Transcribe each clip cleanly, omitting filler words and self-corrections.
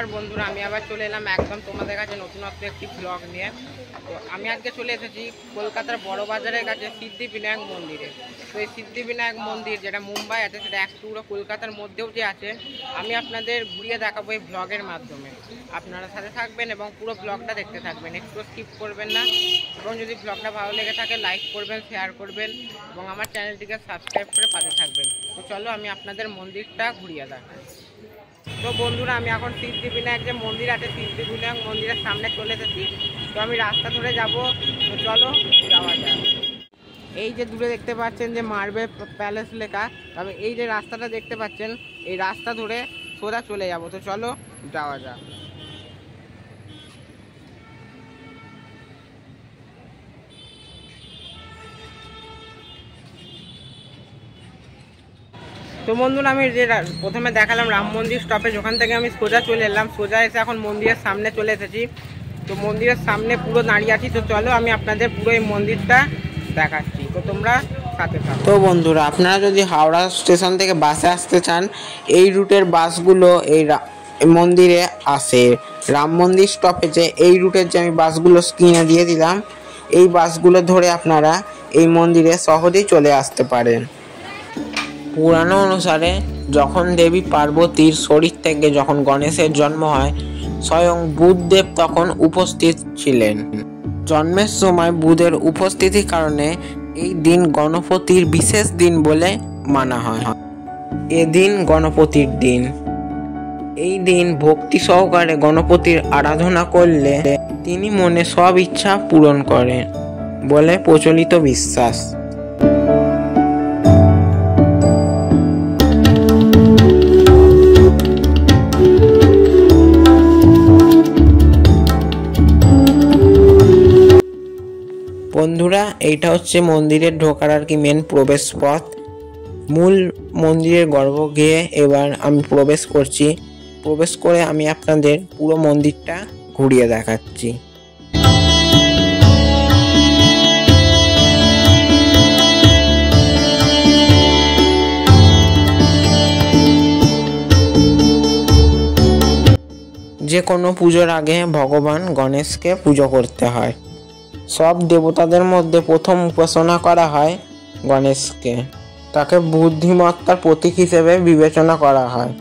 নমস্কার বন্ধুরা, আমি আবার চলে এলাম একদম তোমাদের কাছে নতুনত্ব একটি ব্লগ নিয়ে। তো আমি আজকে চলে এসেছি কলকাতার বড় বাজারের কাছে সিদ্ধিবিনায়ক মন্দিরে। তো এই সিদ্ধিবিনায়ক মন্দির যেটা মুম্বাই আছে, সেটা একটু কলকাতার মধ্যেও যে আছে, আমি আপনাদের ঘুরিয়ে দেখাবো এই ব্লগের মাধ্যমে। আপনারা সাথে থাকবেন এবং পুরো ব্লগটা দেখতে থাকবেন, একটু স্কিপ করবেন না। এবং যদি ব্লগটা ভালো লেগে থাকে লাইক করবেন, শেয়ার করবেন এবং আমার চ্যানেলটিকে সাবস্ক্রাইব করে পাশে থাকবেন। তো চলো আমি আপনাদের মন্দিরটা ঘুরিয়ে দেখাই। তো বন্ধুরা, আমি এখন সিদ্ধিবিনায়ক যে মন্দির আছে, সিদ্ধিবিনায়ক মন্দিরের সামনে চলে এসেছি। তো আমি রাস্তা ধরে যাব, তো চলো যাওয়া যাক। এই যে দূরে দেখতে পাচ্ছেন যে মার্বেল প্যালেস লেখা, তবে এই যে রাস্তাটা দেখতে পাচ্ছেন, এই রাস্তা ধরে সোজা চলে যাব। তো চলো যাওয়া যাক। তো বন্ধুরা, আমি যে প্রথমে দেখালাম রাম মন্দির স্টপেজ, ওখান থেকে আমি সোজা চলে এলাম। সোজা এসে এখন মন্দিরের সামনে চলে এসেছি। তো মন্দিরের সামনে পুরো দাঁড়িয়ে আছি। তো চলো আমি আপনাদের পুরো এই মন্দিরটা দেখাচ্ছি, তো তোমরা সাথে থাকো। তো বন্ধুরা, আপনারা যদি হাওড়া স্টেশন থেকে বাসে আসতে চান, এই রুটের বাসগুলো এই মন্দিরে আসে। রাম মন্দির স্টপেজে এই রুটের যে আমি বাসগুলো স্ক্রিনে দিয়ে দিলাম, এই বাসগুলো ধরে আপনারা এই মন্দিরে সহজেই চলে আসতে পারেন। পুরাণ অনুসারে যখন দেবী পার্বতীর শরীর থেকে যখন গণেশের জন্ম হয়, স্বয়ং বুধদেব তখন উপস্থিত ছিলেন। জন্মের সময় বুধের উপস্থিতির কারণে এই দিন গণপতির বিশেষ দিন বলে মানা হয়। এদিন গণপতির দিন। এই দিন ভক্তি সহকারে গণপতির আরাধনা করলে তিনি মনে সব ইচ্ছা পূরণ করেন বলে প্রচলিত বিশ্বাস। বন্ধুরা, এইটা হচ্ছে মন্দিরের ঢোকার আর কি মেন প্রবেশ পথ। মূল মন্দিরের গর্ভগৃহে এবার আমি প্রবেশ করছি। প্রবেশ করে আমি আপনাদের পুরো মন্দিরটা ঘুরিয়ে দেখাচ্ছি। যে কোনো পুজোর আগে ভগবান গণেশকে পুজো করতে হয়। সব দেবতাদের মধ্যে প্রথম উপাসনা করা হয় গণেশকে। তাকে বুদ্ধিমত্তার প্রতীক হিসেবে বিবেচনা করা হয়।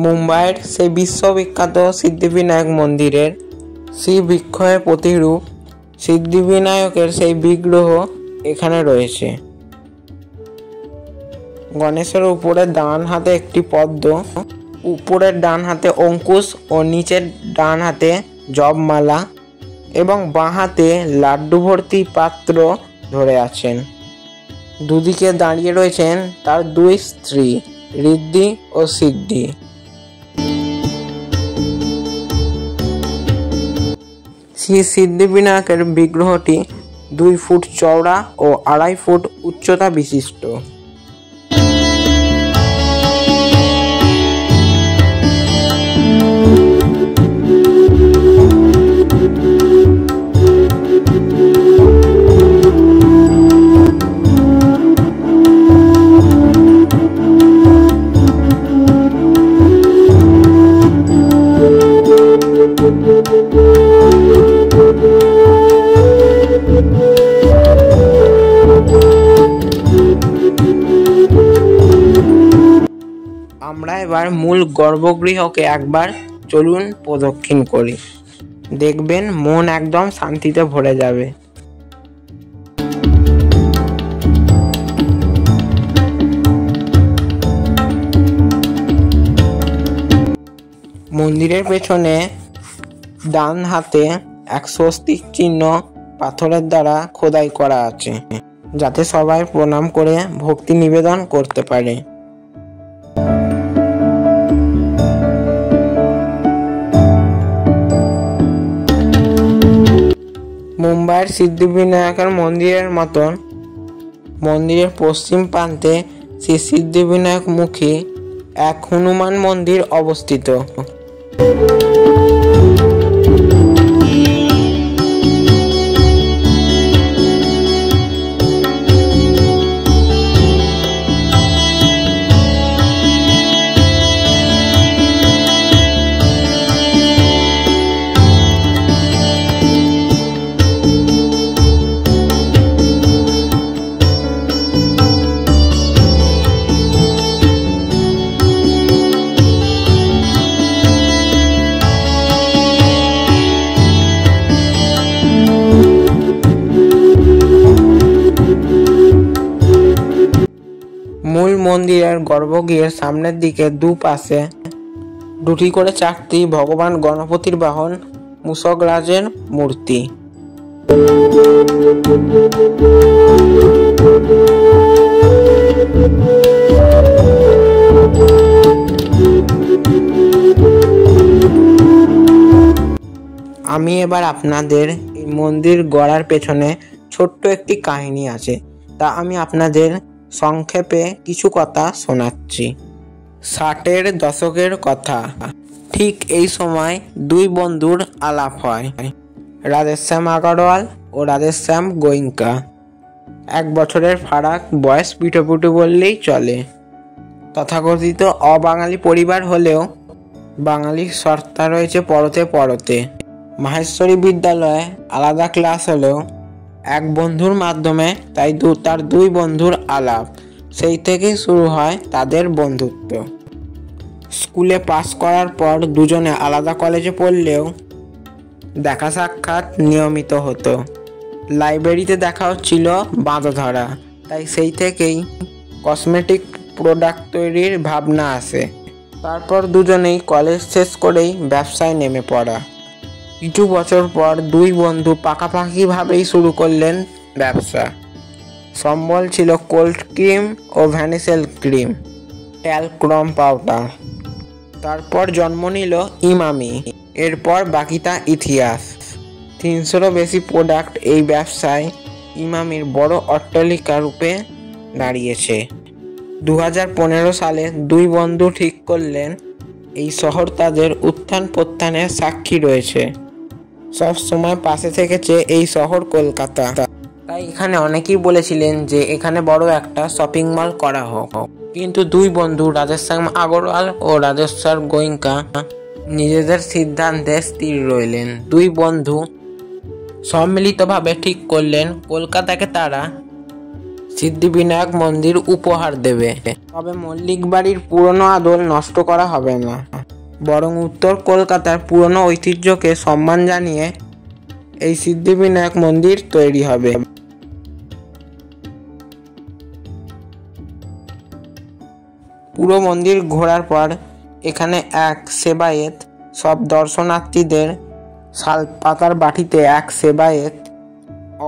মুম্বাইয়ের সেই বিশ্ববিখ্যাত সিদ্ধিবিনায়ক মন্দিরের শ্রীবৃক্ষের প্রতিরূপ সিদ্ধিবিনায়কের সেই বিগ্রহ এখানে রয়েছে। গণেশের উপরের ডান হাতে একটি পদ্ম, উপরের ডান হাতে অঙ্কুশ ও নিচের ডান হাতে জপমালা এবং বাঁ হাতে লাড্ডু ভর্তি পাত্র ধরে আছেন। দুদিকে দাঁড়িয়ে রয়েছেন তার দুই স্ত্রী ঋদ্ধি ও সিদ্ধি। শ্রী সিদ্ধিবিনায়কের বিগ্রহটি 2 ফুট চওড়া ও 2.5 ফুট উচ্চতা বিশিষ্ট। আমরা এবার মূল গর্ভগৃহকে একবার চলুন প্রদক্ষিণ করি, দেখবেন মন একদম শান্তিতে ভরে যাবে। মন্দিরের পেছনে ডান হাতে এক স্বস্তিক চিহ্ন পাথরের দ্বারা খোদাই করা আছে, যাতে সবাই প্রণাম করে ভক্তি নিবেদন করতে পারে। মুম্বাইয়ের সিদ্ধিবিনায়কের মন্দিরের মতন মন্দিরের পশ্চিম প্রান্তে শ্রী সিদ্ধিবিনায়ক মুখী এক হনুমান মন্দির অবস্থিত। মূল মন্দিরের গর্ভগৃহের সামনের দিকে দুপাশে দুটি করে চারটি ভগবান গণপতির বাহন মূষকরাজের মূর্তি। আমি এবার আপনাদের এই মন্দির গড়ার পেছনে ছোট্ট একটি কাহিনী আছে, তা আমি আপনাদের সংক্ষেপে কিছু কথা শোনাচ্ছি। 60-এর দশকের কথা। ঠিক এই সময় দুই বন্ধুর আলাপ হয়, রাধেশ্যাম আগরওয়াল ও রাধেশ্যাম গোয়েঙ্কা। 1 বছরের ফারাক, বয়স পিঠোপুটো বললেই চলে। তথাকথিত অবাঙালি পরিবার হলেও বাঙালির সত্তা রয়েছে পরতে পরতে। মাহেশ্বরী বিদ্যালয়ে আলাদা ক্লাস হলেও এক বন্ধুর মাধ্যমে তাই তার দুই বন্ধুর আলাপ। সেই থেকেই শুরু হয় তাদের বন্ধুত্ব। স্কুলে পাস করার পর দুজনে আলাদা কলেজে পড়লেও দেখা সাক্ষাৎ নিয়মিত হতো। লাইব্রেরিতে দেখা হচ্ছিল বাঁধা, তাই সেই থেকেই কসমেটিক প্রোডাক্ট তৈরির ভাবনা আসে। তারপর দুজনেই কলেজ শেষ করেই ব্যবসায় নেমে পড়া। কিছু বছর পর দুই বন্ধু পাকাপাকিভাবেই শুরু করলেন ব্যবসা। সম্বল ছিল কোল্ড ক্রিম ও ভ্যানিসেল ক্রিম, ট্যালক্রম পাউডার। তারপর জন্ম নিল ইমামি। এরপর বাকিটা ইতিহাস। 300-রও বেশি প্রোডাক্ট এই ব্যবসায় ইমামির বড় অট্টালিকা রূপে দাঁড়িয়েছে। 2015 সালে দুই বন্ধু ঠিক করলেন এই শহর তাদের উত্থান পত্থানের সাক্ষী রয়েছে। সব সময় পাশে থেকেছে এই শহর কলকাতা। তাই এখানে অনেকেই বলেছিলেন যে এখানে বড় একটা শপিং মল করা হোক, কিন্তু দুই বন্ধু রাধেশ্যাম আগরওয়াল ও রাধেশ্বর গোয়েঙ্কা নিজেদের সিদ্ধান্তে স্থির রইলেন। দুই বন্ধু সম্মিলিতভাবে ঠিক করলেন কলকাতাকে তারা সিদ্ধিবিনায়ক মন্দির উপহার দেবে। তবে মল্লিক বাড়ির পুরনো আদল নষ্ট করা হবে না, বরং উত্তর কলকাতার পুরনো ঐতিহ্যকে সম্মান জানিয়ে এই সিদ্ধিবিনায়ক মন্দির তৈরি হবে। পুরো মন্দির ঘোরার পর এখানে এক সেবায়েত সব দর্শনার্থীদের শাল পাতার বাটিতে এক সেবায়েত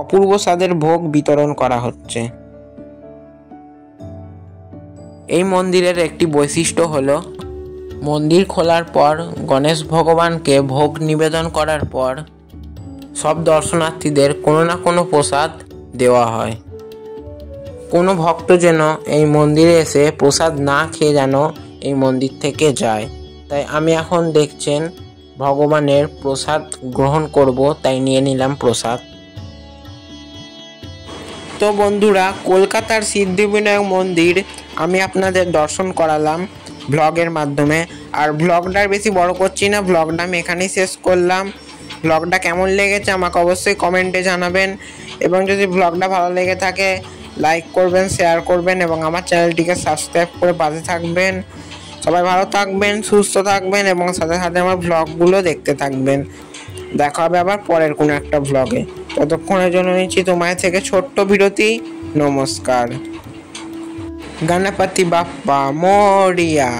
অপূর্ব স্বাদের ভোগ বিতরণ করা হচ্ছে। এই মন্দিরের একটি বৈশিষ্ট্য হলো মন্দির খোলার পর গণেশ ভগবানকে ভোগ নিবেদন করার পর সব দর্শনার্থীদের কোনো না কোনো প্রসাদ দেওয়া হয়। কোনো ভক্ত যেন এই মন্দিরে এসে প্রসাদ না খেয়ে যেন এই মন্দির থেকে যায়। তাই আমি এখন দেখছেন ভগবানের প্রসাদ গ্রহণ করব, তাই নিয়ে নিলাম প্রসাদ। তো বন্ধুরা, কলকাতার সিদ্ধিবিনায়ক মন্দির আমি আপনাদের দর্শন করালাম ব্লগের মাধ্যমে। আর ব্লগটা বেশি বড় করছি না, ব্লগটা আমি এখানেই শেষ করলাম। ব্লগটা কেমন লেগেছে আমাকে অবশ্যই কমেন্টে জানাবেন, এবং যদি ব্লগটা ভালো লেগে থাকে লাইক করবেন, শেয়ার করবেন এবং আমার চ্যানেলটিকে সাবস্ক্রাইব করে পাশে থাকবেন। সবাই ভালো থাকবেন, সুস্থ থাকবেন এবং সাথে সাথে আমার ব্লগগুলো দেখতে থাকবেন। দেখা হবে আবার পরের কোনো একটা ব্লগে। ততক্ষণের জন্য নিচ্ছি তোমার থেকে ছোট্ট বিরতি। নমস্কার। গণপতি বাপ্পা মোরিয়া।